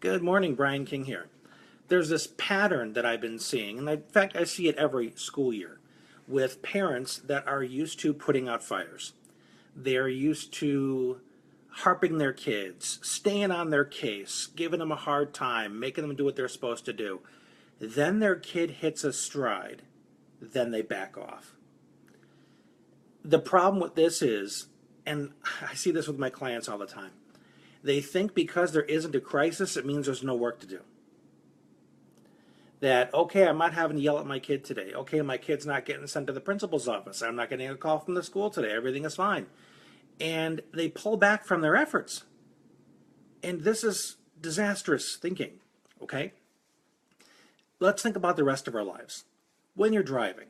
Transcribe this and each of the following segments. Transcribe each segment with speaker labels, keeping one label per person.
Speaker 1: Good morning, Brian King here. There's this pattern that I've been seeing, and in fact, I see it every school year with parents that are used to putting out fires. They're used to harping their kids, staying on their case, giving them a hard time, making them do what they're supposed to do. Then their kid hits a stride, then they back off. The problem with this is, and I see this with my clients all the time, they think because there isn't a crisis, it means there's no work to do. That, okay, I'm not having to yell at my kid today. Okay, my kid's not getting sent to the principal's office. I'm not getting a call from the school today. Everything is fine. And they pull back from their efforts. And this is disastrous thinking, okay? Let's think about the rest of our lives. When you're driving,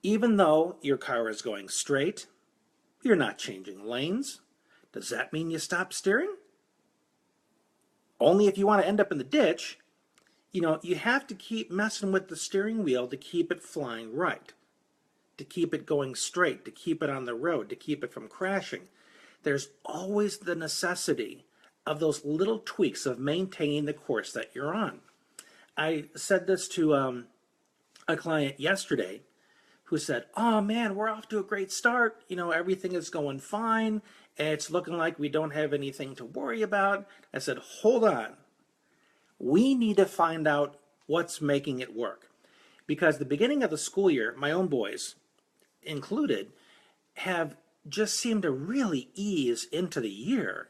Speaker 1: even though your car is going straight, you're not changing lanes. Does that mean you stop steering? Only if you want to end up in the ditch. You have to keep messing with the steering wheel to keep it flying right, to keep it going straight, to keep it on the road, to keep it from crashing. There's always the necessity of those little tweaks of maintaining the course that you're on. I said this to a client yesterday who said, oh man, we're off to a great start. Everything is going fine. And it's looking like we don't have anything to worry about. I said, hold on. We need to find out what's making it work. Because the beginning of the school year, my own boys included, have just seemed to really ease into the year.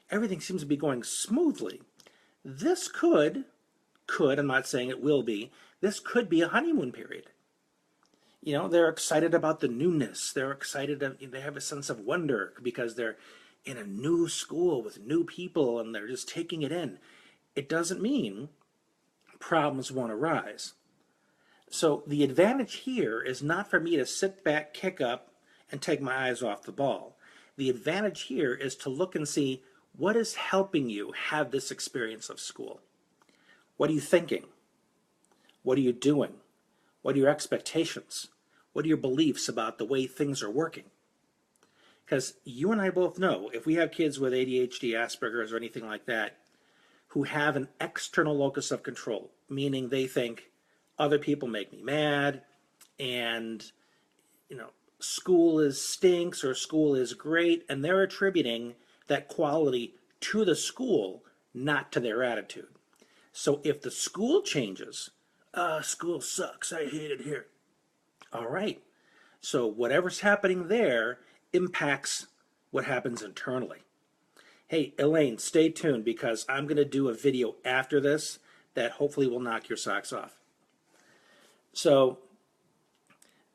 Speaker 1: Everything seems to be going smoothly. This could, I'm not saying it will be, this could be a honeymoon period. They're excited about the newness. They're excited, they have a sense of wonder because they're in a new school with new people and they're just taking it in. It doesn't mean problems won't arise. So the advantage here is not for me to sit back, kick up, and take my eyes off the ball. The advantage here is to look and see what is helping you have this experience of school. What are you thinking? What are you doing? What are your expectations? What are your beliefs about the way things are working? Because you and I both know if we have kids with ADHD, Asperger's, or anything like that, who have an external locus of control, meaning they think other people make me mad and school is stinks or school is great, and they're attributing that quality to the school, not to their attitude. So if the school changes, school sucks, I hate it here. All right, so whatever's happening there impacts what happens internally. Hey, Elaine, stay tuned because I'm going to do a video after this that hopefully will knock your socks off. So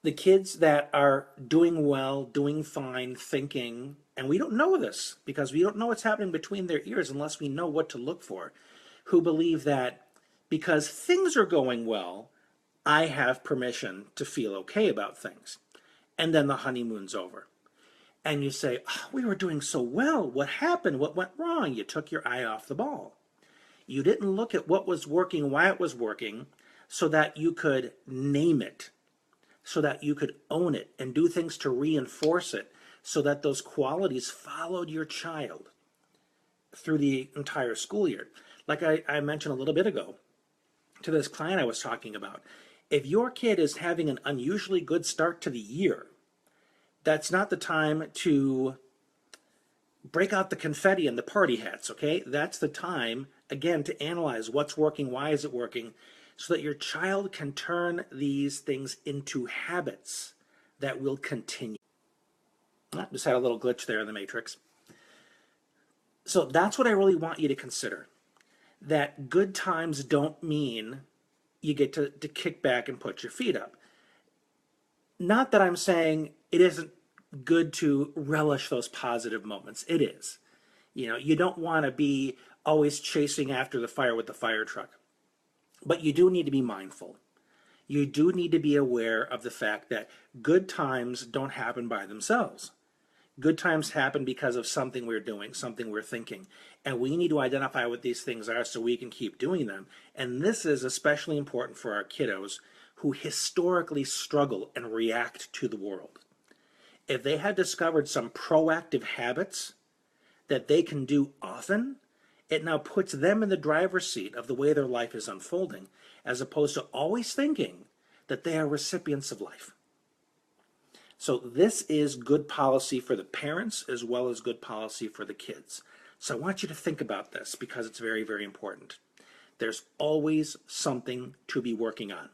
Speaker 1: the kids that are doing well, doing fine, thinking, and we don't know this because we don't know what's happening between their ears unless we know what to look for, who believe that because things are going well, I have permission to feel okay about things. And then the honeymoon's over. And you say, oh, we were doing so well. What happened? What went wrong? You took your eye off the ball. You didn't look at what was working, why it was working, so that you could name it, so that you could own it and do things to reinforce it, so that those qualities followed your child through the entire school year. Like I mentioned a little bit ago to this client I was talking about, if your kid is having an unusually good start to the year, that's not the time to break out the confetti and the party hats, okay? That's the time, again, to analyze what's working, why is it working, so that your child can turn these things into habits that will continue. Just had a little glitch there in the matrix. So that's what I really want you to consider, that good times don't mean you get to kick back and put your feet up. Not that I'm saying it isn't good to relish those positive moments. It is. You don't want to be always chasing after the fire with the fire truck. But you do need to be mindful. You do need to be aware of the fact that good times don't happen by themselves. Good times happen because of something we're doing, something we're thinking. And we need to identify what these things are so we can keep doing them. And this is especially important for our kiddos who historically struggle and react to the world. If they have discovered some proactive habits that they can do often, It now puts them in the driver's seat of the way their life is unfolding, as opposed to always thinking that they are recipients of life. So this is good policy for the parents as well as good policy for the kids. So I want you to think about this because it's very, very important. There's always something to be working on.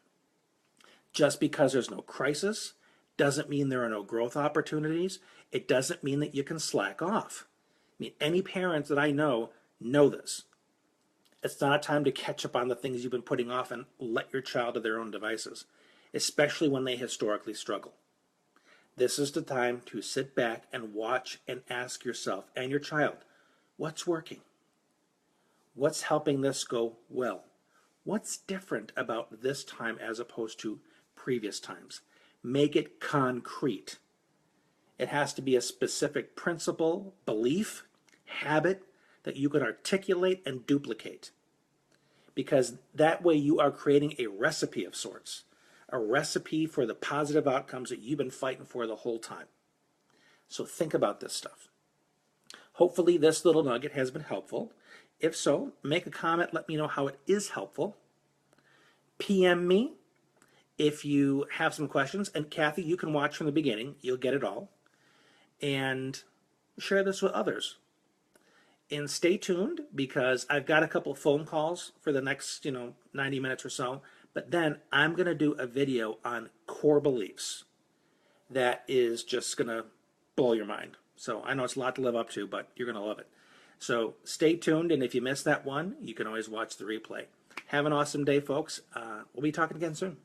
Speaker 1: Just because there's no crisis doesn't mean there are no growth opportunities. It doesn't mean that you can slack off. I mean, any parents that I know this. It's not a time to catch up on the things you've been putting off and let your child to their own devices, especially when they historically struggle. This is the time to sit back and watch and ask yourself and your child, what's working? What's helping this go well? What's different about this time as opposed to previous times? Make it concrete. It has to be a specific principle, belief, habit that you can articulate and duplicate. Because that way you are creating a recipe of sorts, a recipe for the positive outcomes that you've been fighting for the whole time. So think about this stuff. Hopefully this little nugget has been helpful. If so, make a comment, let me know how it is helpful. PM me if you have some questions. And Kathy, you can watch from the beginning. You'll get it all. And share this with others. And stay tuned because I've got a couple phone calls for the next, 90 minutes or so. But then I'm going to do a video on core beliefs that is just going to blow your mind. So I know it's a lot to live up to, but you're going to love it. So stay tuned, and if you missed that one, you can always watch the replay. Have an awesome day, folks. We'll be talking again soon.